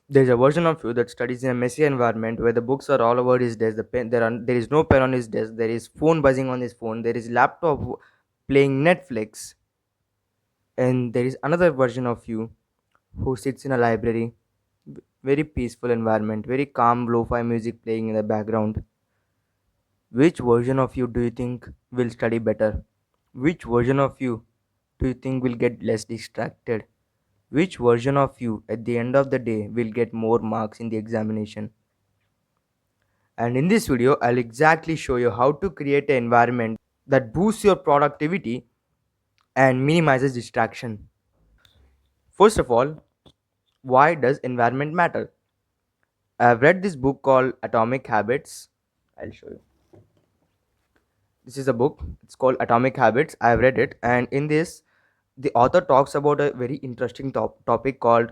There's a version of you that studies in a messy environment where the books are all over his desk. There is no pen on his desk. There is phone buzzing on his phone. There is laptop playing Netflix. And there is another version of you who sits in a library, very peaceful environment, very calm lo-fi music playing in the background. Which version of you do you think will study better? Which version of you do you think will get less distracted? Which version of you at the end of the day will get more marks in the examination? And in this video, I'll exactly show you how to create an environment that boosts your productivity and minimizes distraction. First of all, why does environment matter? I've read this book called Atomic Habits. I'll show you. This is a book. It's called Atomic Habits. I've read it, and in this, the author talks about a very interesting topic called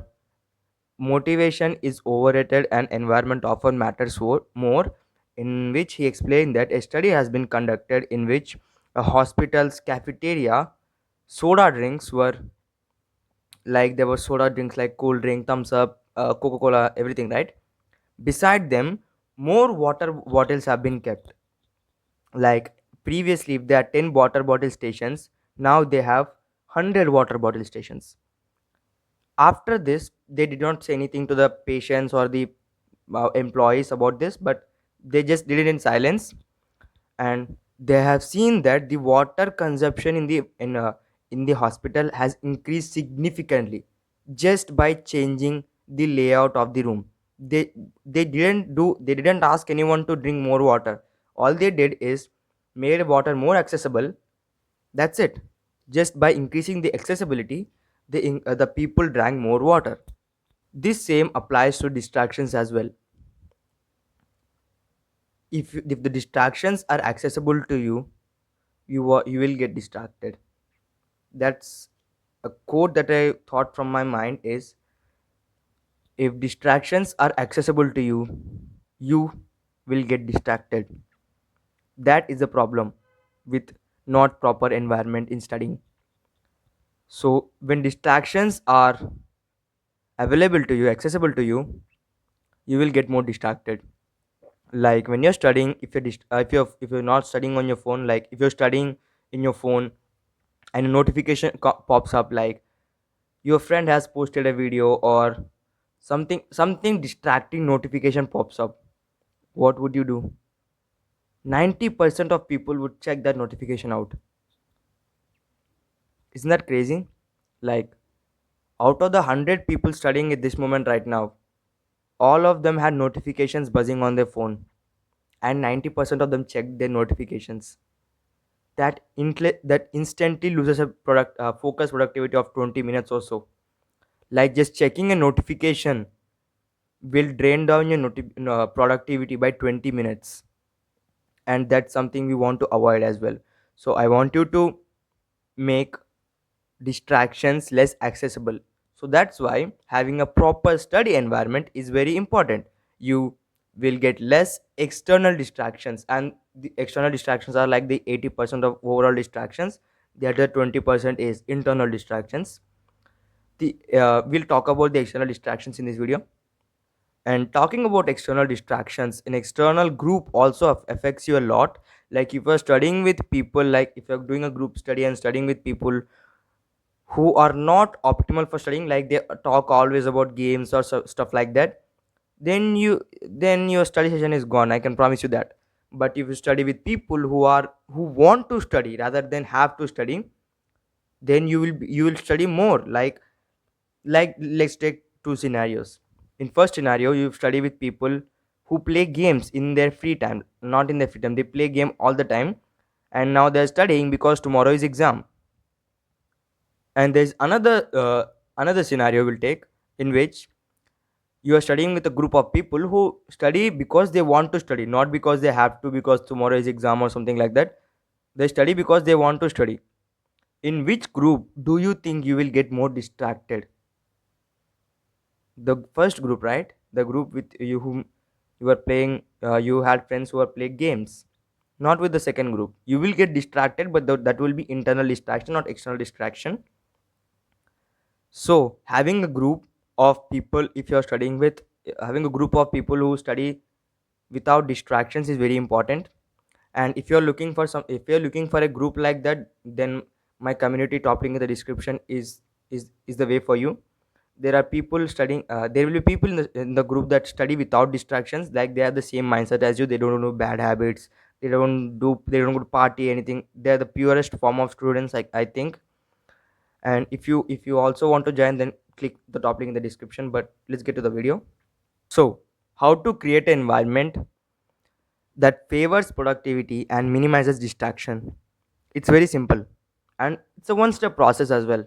motivation is overrated and environment often matters more. In which he explained that a study has been conducted in which a hospital's cafeteria soda drinks were like there were soda drinks like cool drink, thumbs up, Coca-Cola, everything, right? Beside them, more water bottles have been kept. Like previously, if there are 10 water bottle stations, now they have 100 water bottle stations. After this, they did not say anything to the patients or the employees about this, but they just did it in silence. And they have seen that the water consumption in the hospital has increased significantly just by changing the layout of the room. They didn't ask anyone to drink more water. All they did is made water more accessible. That's it. Just by increasing the accessibility, the people drank more water. This same applies to distractions as well. If the distractions are accessible to you, you will get distracted. That's a quote that I thought from my mind is, if distractions are accessible to you, you will get distracted. That is the problem with not proper environment in studying. So when distractions are available to you, accessible to you, you will get more distracted. Like when you're studying, if you're not studying on your phone, like if you're studying in your phone and a notification pops up like your friend has posted a video or something distracting notification pops up, what would you do? 90% of people would check that notification out. Isn't that crazy? Like out of the 100 people studying at this moment right now, all of them had notifications buzzing on their phone, and 90% of them checked their notifications. That instantly loses a focus productivity of 20 minutes or so. Like just checking a notification will drain down your productivity by 20 minutes, and that's something we want to avoid as well. So I want you to make distractions less accessible. So that's why having a proper study environment is very important. You will get less external distractions, and the external distractions are like the 80% of overall distractions. The other 20% is internal distractions. We'll talk about the external distractions in this video. And talking about external distractions, an external group also affects you a lot. Like if you're studying with people, like if you're doing a group study and studying with people who are not optimal for studying, like they talk always about games or stuff like that, then your study session is gone, I can promise you that. But if you study with people who want to study rather than have to study, then you will study more. Like let's take two scenarios. In first scenario, you study with people who play games in their free time. Not in their free time, they play game all the time, and now they're studying because tomorrow is exam. And there's another scenario we'll take, in which you are studying with a group of people who study because they want to study, not because they have to, because tomorrow is exam or something like that. They study because they want to study. In which group do you think you will get more distracted? The first group, right? The group with you whom you are playing, you had friends who are playing games. Not with the second group. You will get distracted, but that will be internal distraction, not external distraction. So having a group of people. If you're studying with, having a group of people who study without distractions is very important. And if you're looking for a group like that, then my community top link in the description is the way for you. There are people studying, there will be people in the group that study without distractions, like they have the same mindset as you. They don't do bad habits, they don't go to party anything. They're the purest form of students, I think. And if you also want to join, then click the top link in the description. But let's get to the video. So, how to create an environment that favors productivity and minimizes distraction? It's very simple, and it's a one step process as well.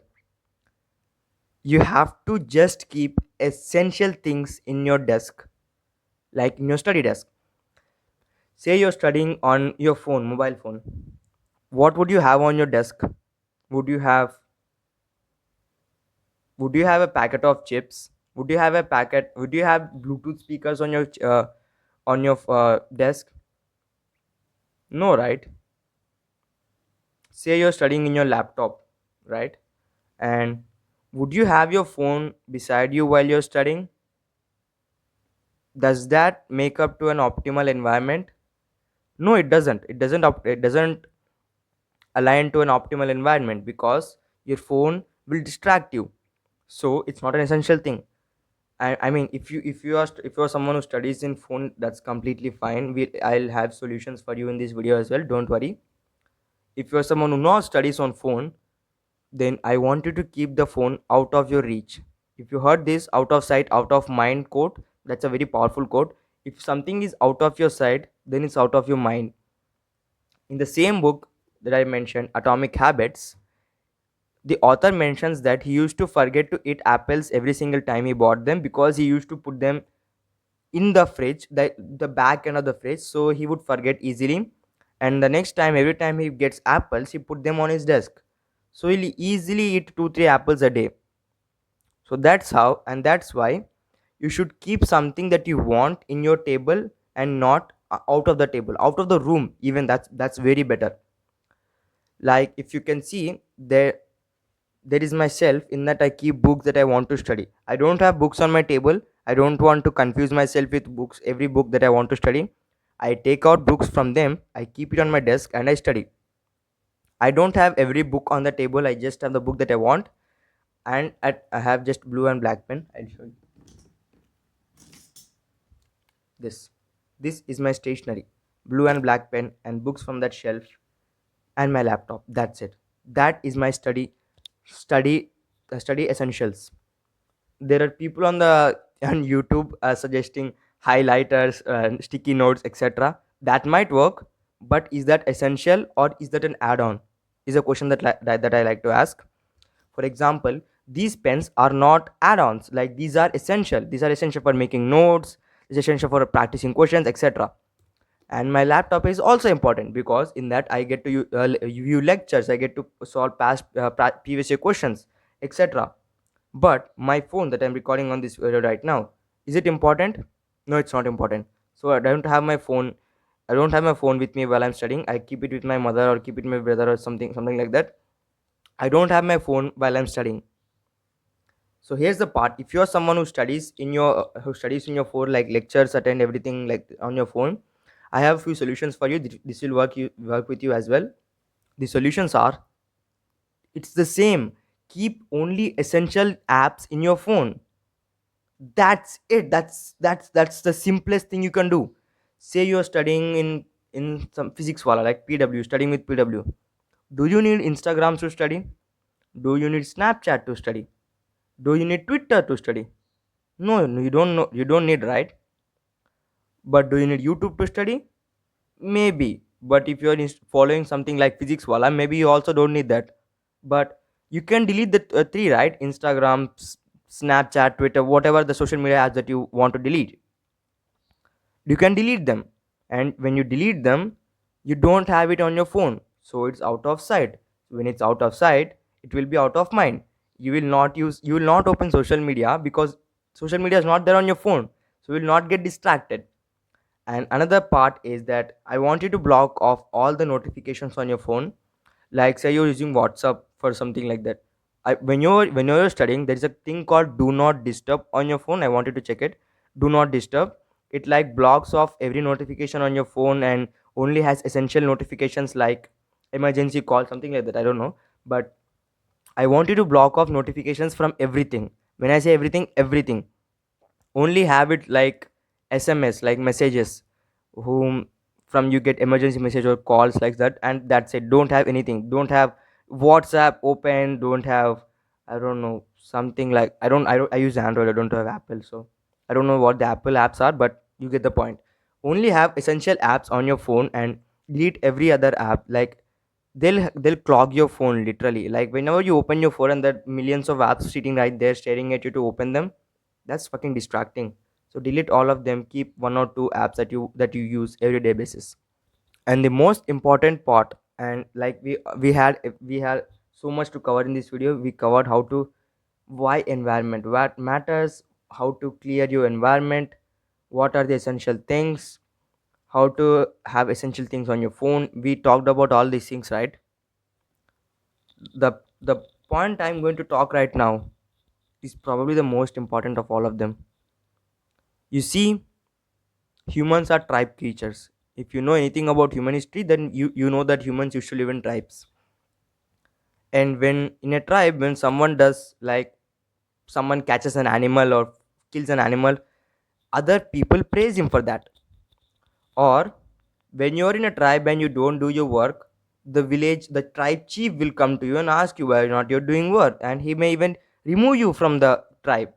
You have to just keep essential things in your desk, like in your study desk. Say you're studying on your phone, mobile phone. What would you have on your desk? Would you have would you have a packet of chips? Would you have Bluetooth speakers on your desk? No, right? Say you're studying in your laptop, right? And would you have your phone beside you while you're studying? Does that make up to an optimal environment? No, it doesn't. It doesn't align to an optimal environment, because your phone will distract you. So it's not an essential thing. I mean, if you're someone who studies in phone, that's completely fine. I'll have solutions for you in this video as well. Don't worry. If you're someone who not studies on phone, then I want you to keep the phone out of your reach. If you heard this out of sight, out of mind quote, that's a very powerful quote. If something is out of your sight, then it's out of your mind. In the same book that I mentioned, Atomic Habits, the author mentions that he used to forget to eat apples every single time he bought them, because he used to put them in the fridge, the back end of the fridge, so he would forget easily. And the next time, every time he gets apples, he put them on his desk, so he'll easily eat 2 3 apples a day. So that's how, and that's why you should keep something that you want in your table, and not out of the table, out of the room even. That's very better. Like, if you can see there is my shelf. In that, I keep books that I want to study. I don't have books on my table. I don't want to confuse myself with books, every book that I want to study. I take out books from them, I keep it on my desk, and I study. I don't have every book on the table. I just have the book that I want. And I have just blue and black pen. I'll show you this. This is my stationery, blue and black pen and books from that shelf, and my laptop. That's it. That is my study study essentials. There are people on the on YouTube suggesting highlighters, sticky notes, etc. That might work, but is that essential, or is that an add-on? Is a question that I like to ask. For example, these pens are not add-ons. Like, these are essential. These are essential for making notes. It's essential for practicing questions, etc. And my laptop is also important, because in that I get to view lectures. I get to solve previous year questions, etc. But my phone that I'm recording on this video right now, is it important? No, it's not important. So I don't have my phone with me while I'm studying. I keep it with my mother, or keep it with my brother, or something like that. I don't have my phone while I'm studying. So here's the part. If you're someone who studies in your phone, like lectures, attend everything like on your phone, I have a few solutions for you. This will work with you as well. The solutions are, it's the same. Keep only essential apps in your phone. That's it. That's the simplest thing you can do. Say you're studying in some physics wala, like PW, studying with PW. Do you need Instagram to study? Do you need Snapchat to study? Do you need Twitter to study? No, no, you don't know. You don't need, right? But do you need YouTube to study? Maybe. But if you're following something like physics wala, maybe you also don't need that. But you can delete the three, right? Instagram, Snapchat, Twitter, whatever the social media apps that you want to delete, you can delete them. And when you delete them, you don't have it on your phone, so it's out of sight. When it's out of sight, it will be out of mind. You will not open social media, because social media is not there on your phone, so you will not get distracted. And another part is that I want you to block off all the notifications on your phone. Like, say you're using WhatsApp for something like that. When you're studying, there is a thing called do not disturb on your phone. I wanted to check it. Do not disturb. It like blocks off every notification on your phone and only has essential notifications like emergency call, something like that. I don't know, but I want you to block off notifications from everything. When I say everything, everything. Only have it like SMS, like messages, whom from you get emergency message or calls like that, and that's it. Don't have anything. Don't have WhatsApp open. Don't have, I don't know, something like, I use Android. I don't have Apple, so I don't know what the Apple apps are, but you get the point. Only have essential apps on your phone and delete every other app. Like they'll clog your phone literally. Like whenever you open your phone and there millions of apps sitting right there staring at you to open them, that's fucking distracting. So delete all of them. Keep one or two apps that you use everyday basis. And the most important part, and like we had so much to cover in this video. We covered how to, why environment, what matters, how to clear your environment, what are the essential things, how to have essential things on your phone. We talked about all these things, right? The point I'm going to talk right now is probably the most important of all of them. You see, humans are tribe creatures. If you know anything about human history, then you know that humans used to live in tribes. And when in a tribe, when someone does like, someone catches an animal or kills an animal, other people praise him for that. Or when you're in a tribe and you don't do your work, the tribe chief will come to you and ask you why not you're doing work, and he may even remove you from the tribe.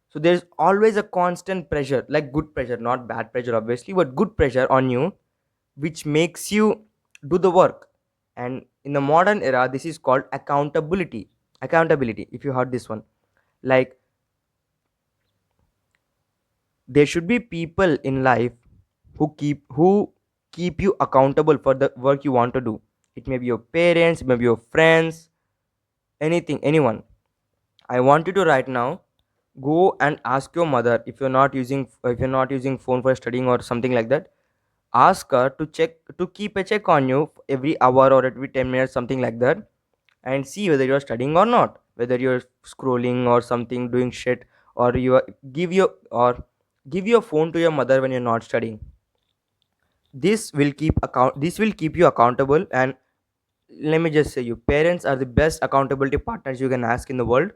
So there's always a constant pressure, like good pressure, not bad pressure obviously, but good pressure on you, which makes you do the work. And in the modern era, this is called accountability, if you heard this one. Like, there should be people in life who keep you accountable for the work you want to do. It may be your parents, it may be your friends, anything, anyone. I want you to right now go and ask your mother, if you're not using phone for studying or something like that, ask her to keep a check on you every hour or every 10 minutes, something like that, and see whether you're studying or not, whether you're scrolling or something, doing shit, or give your phone to your mother when you're not studying. This will keep you accountable. And let me just say, you parents are the best accountability partners you can ask in the world.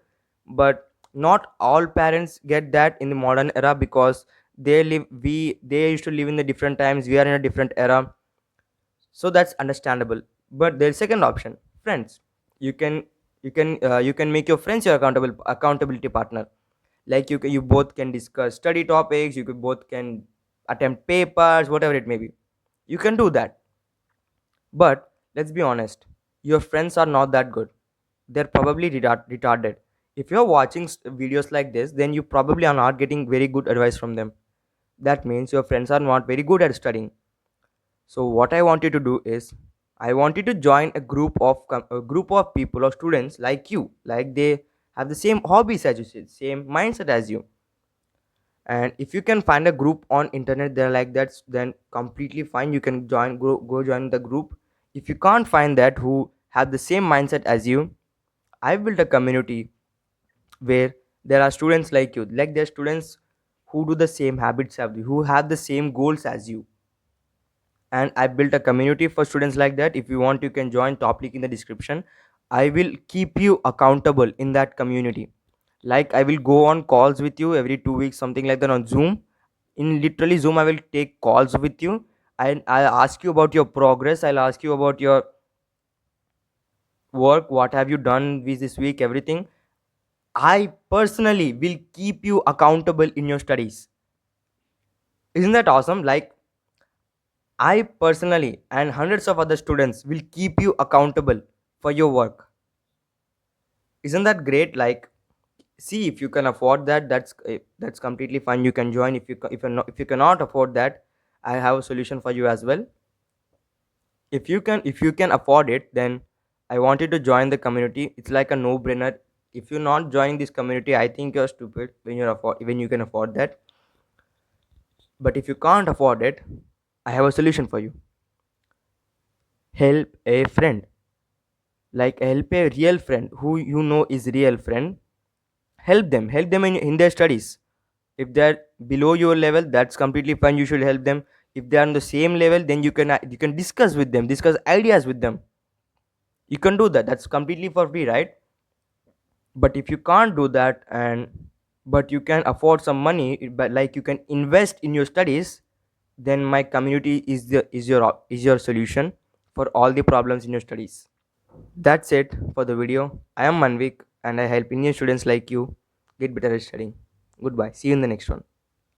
But not all parents get that in the modern era, because they used to live in the different times, we are in a different era. So that's understandable. But there's second option, friends. You can you can uh, you can make your friends your accountability partner. Like you both can discuss study topics, you could both can attempt papers, whatever it may be. You can do that. But let's be honest, your friends are not that good. They're probably retarded. If you're watching videos like this, then you probably are not getting very good advice from them. That means your friends are not very good at studying. So what I want you to do is, I want you to join a group of people or students like you, like they have the same hobbies as you, same mindset as you. And if you can find a group on internet they're like that, then completely fine, you can go join the group. If you can't find that who have the same mindset as you, I've built a community where there are students like you, like there's students who do the same habits as you, who have the same goals as you. And I built a community for students like that. If you want, you can join, top link in the description. I will keep you accountable in that community. Like, I will go on calls with you every 2 weeks, something like that, on Zoom. In literally Zoom, I will take calls with you, and I'll ask you about your progress, I'll ask you about your work, what have you done with this week, everything. I personally will keep you accountable in your studies. Isn't that awesome? Like, I personally and hundreds of other students will keep you accountable for your work. Isn't that great? Like, see, if you can afford that, that's completely fine. You can join. If you cannot afford that, I have a solution for you as well. If you can afford it, then I want you to join the community. It's like a no brainer. If you're not joining this community, I think you're stupid when you can afford that. But if you can't afford it, I have a solution for you. Help a friend. Like help a real friend who you know is real friend. Help them in their studies. If they're below your level, that's completely fine, you should help them. If they are on the same level, then you can discuss with them, discuss ideas with them. You can do that, that's completely for free, right? But if you can't do that, and but you can afford some money, but like you can invest in your studies, then my community is your solution for all the problems in your studies. That's it for the video. I am Manvik, and I help Indian students like you get better at studying. Goodbye, see you in the next one.